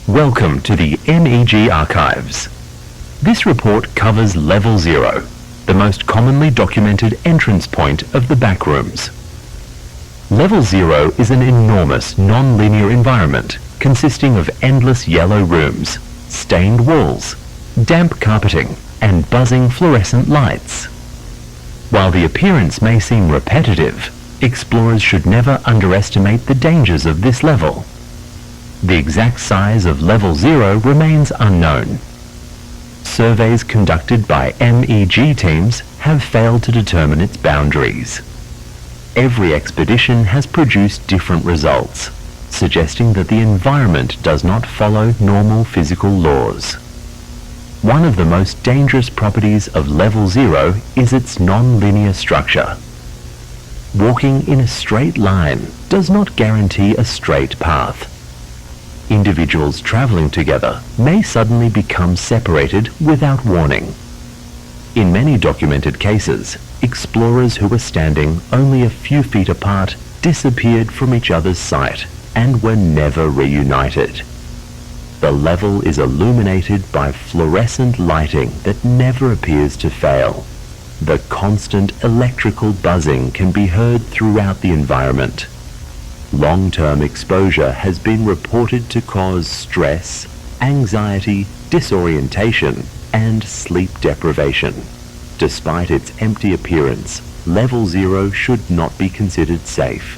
Welcome to the M.E.G archives. This report covers Level 0, the most commonly documented entrance point of the Backrooms. Level 0 is an enormous non-linear environment consisting of endless yellow rooms, stained walls, damp carpeting, and buzzing fluorescent lights. While the appearance may seem repetitive, explorers should never underestimate the dangers of this level. The exact size of Level 0 remains unknown. Surveys conducted by M.E.G teams have failed to determine its boundaries. Every expedition has produced different results, suggesting that the environment does not follow normal physical laws. One of the most dangerous properties of Level 0 is its non-linear structure. Walking in a straight line does not guarantee a straight path. Individuals traveling together may suddenly become separated without warning. In many documented cases, explorers who were standing only a few feet apart disappeared from each other's sight and were never reunited. The level is illuminated by fluorescent lighting that never appears to fail. The constant electrical buzzing can be heard throughout the environment. Long-term exposure has been reported to cause stress, anxiety, disorientation, and sleep deprivation. Despite its empty appearance, Level 0 should not be considered safe.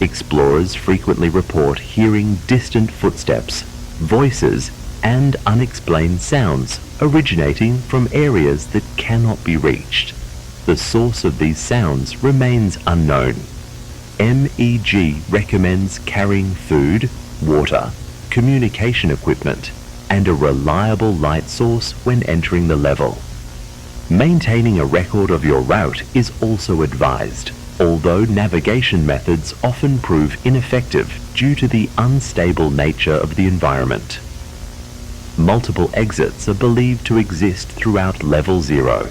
Explorers frequently report hearing distant footsteps, voices, and unexplained sounds originating from areas that cannot be reached. The source of these sounds remains unknown. M.E.G recommends carrying food, water, communication equipment, and a reliable light source when entering the level. Maintaining a record of your route is also advised, although navigation methods often prove ineffective due to the unstable nature of the environment. Multiple exits are believed to exist throughout Level 0.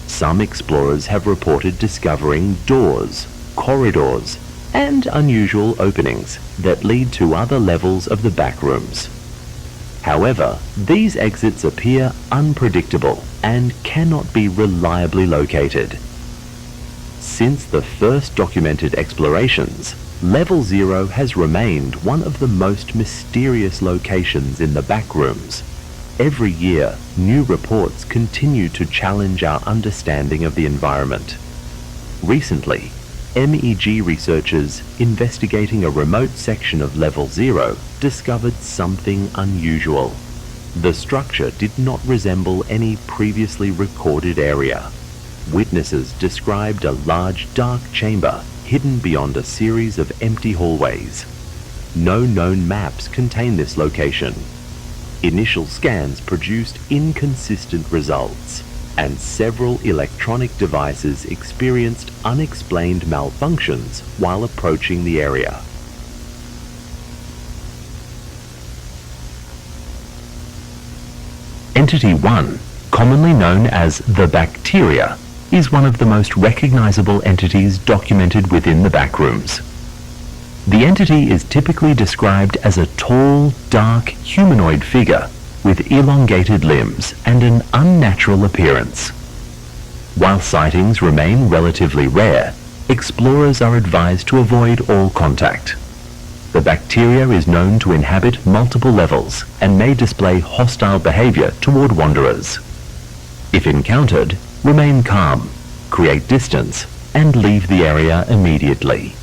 Some explorers have reported discovering doors, corridors, and unusual openings that lead to other levels of the Backrooms. However, these exits appear unpredictable and cannot be reliably located. Since the first documented explorations, Level 0 has remained one of the most mysterious locations in the Backrooms. Every year, new reports continue to challenge our understanding of the environment. Recently, M.E.G researchers investigating a remote section of Level 0 discovered something unusual. The structure did not resemble any previously recorded area. Witnesses described a large dark chamber hidden beyond a series of empty hallways. No known maps contain this location. Initial scans produced inconsistent results, and several electronic devices experienced unexplained malfunctions while approaching the area. Entity 1, commonly known as the bacteria, is one of the most recognizable entities documented within the Backrooms. The entity is typically described as a tall, dark, humanoid figure with elongated limbs and an unnatural appearance. While sightings remain relatively rare, explorers are advised to avoid all contact. The bacteria is known to inhabit multiple levels and may display hostile behavior toward wanderers. If encountered, remain calm, create distance, and leave the area immediately.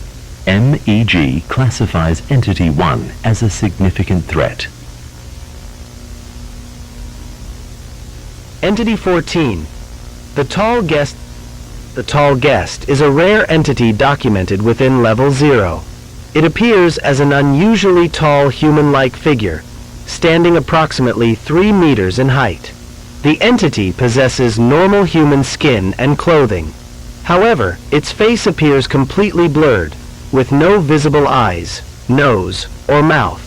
M.E.G classifies Entity 1 as a significant threat. Entity 14. The tall guest is a rare entity documented within Level 0. It appears as an unusually tall human-like figure, standing approximately 3 meters in height. The entity possesses normal human skin and clothing. However, its face appears completely blurred, with no visible eyes, nose, or mouth.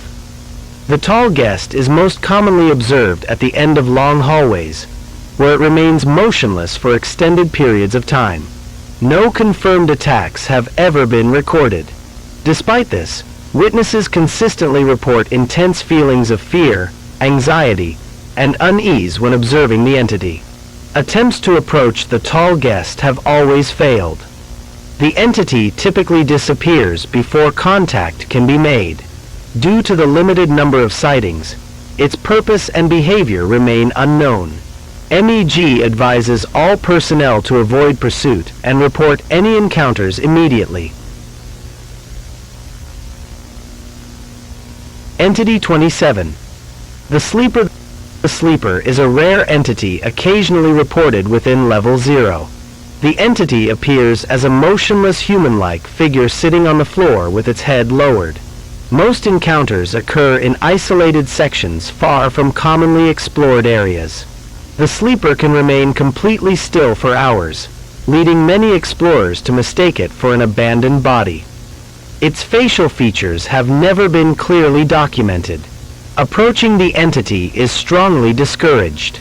The tall guest is most commonly observed at the end of long hallways. where it remains motionless for extended periods of time. No confirmed attacks have ever been recorded. Despite this, witnesses consistently report intense feelings of fear, anxiety, and unease when observing the entity. Attempts to approach the tall guest have always failed. The entity typically disappears before contact can be made. Due to the limited number of sightings, its purpose and behavior remain unknown. M.E.G advises all personnel to avoid pursuit and report any encounters immediately. Entity 27. The sleeper. The sleeper is a rare entity occasionally reported within level 0. The entity appears as a motionless human-like figure sitting on the floor with its head lowered. Most encounters occur in isolated sections far from commonly explored areas. The sleeper can remain completely still for hours, leading many explorers to mistake it for an abandoned body. Its facial features have never been clearly documented. Approaching the entity is strongly discouraged.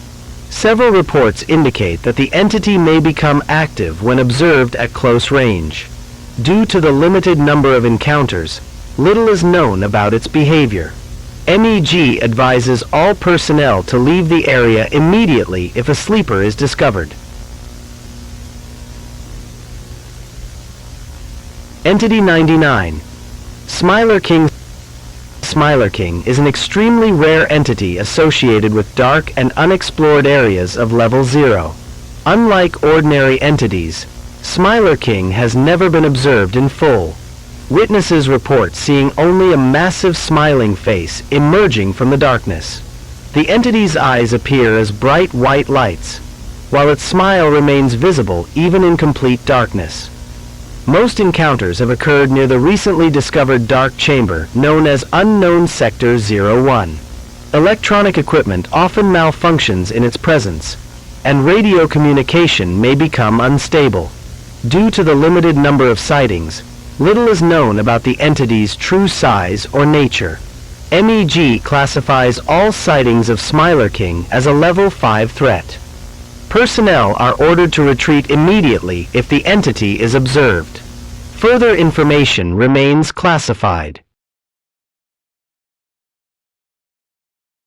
Several reports indicate that the entity may become active when observed at close range. Due to the limited number of encounters, little is known about its behavior. M.E.G advises all personnel to leave the area immediately if a sleeper is discovered. Entity 99. Smiler King. Smiler King is an extremely rare entity associated with dark and unexplored areas of level 0. Unlike ordinary entities, Smiler King has never been observed in full. Witnesses report seeing only a massive smiling face emerging from the darkness. The entity's eyes appear as bright white lights, while its smile remains visible even in complete darkness. Most encounters have occurred near the recently discovered dark chamber known as Unknown Sector 01. Electronic equipment often malfunctions in its presence, and radio communication may become unstable. Due to the limited number of sightings, little is known about the entity's true size or nature. M.E.G classifies all sightings of Smiler King as a level 5 threat. Personnel are ordered to retreat immediately if the entity is observed. Further information remains classified.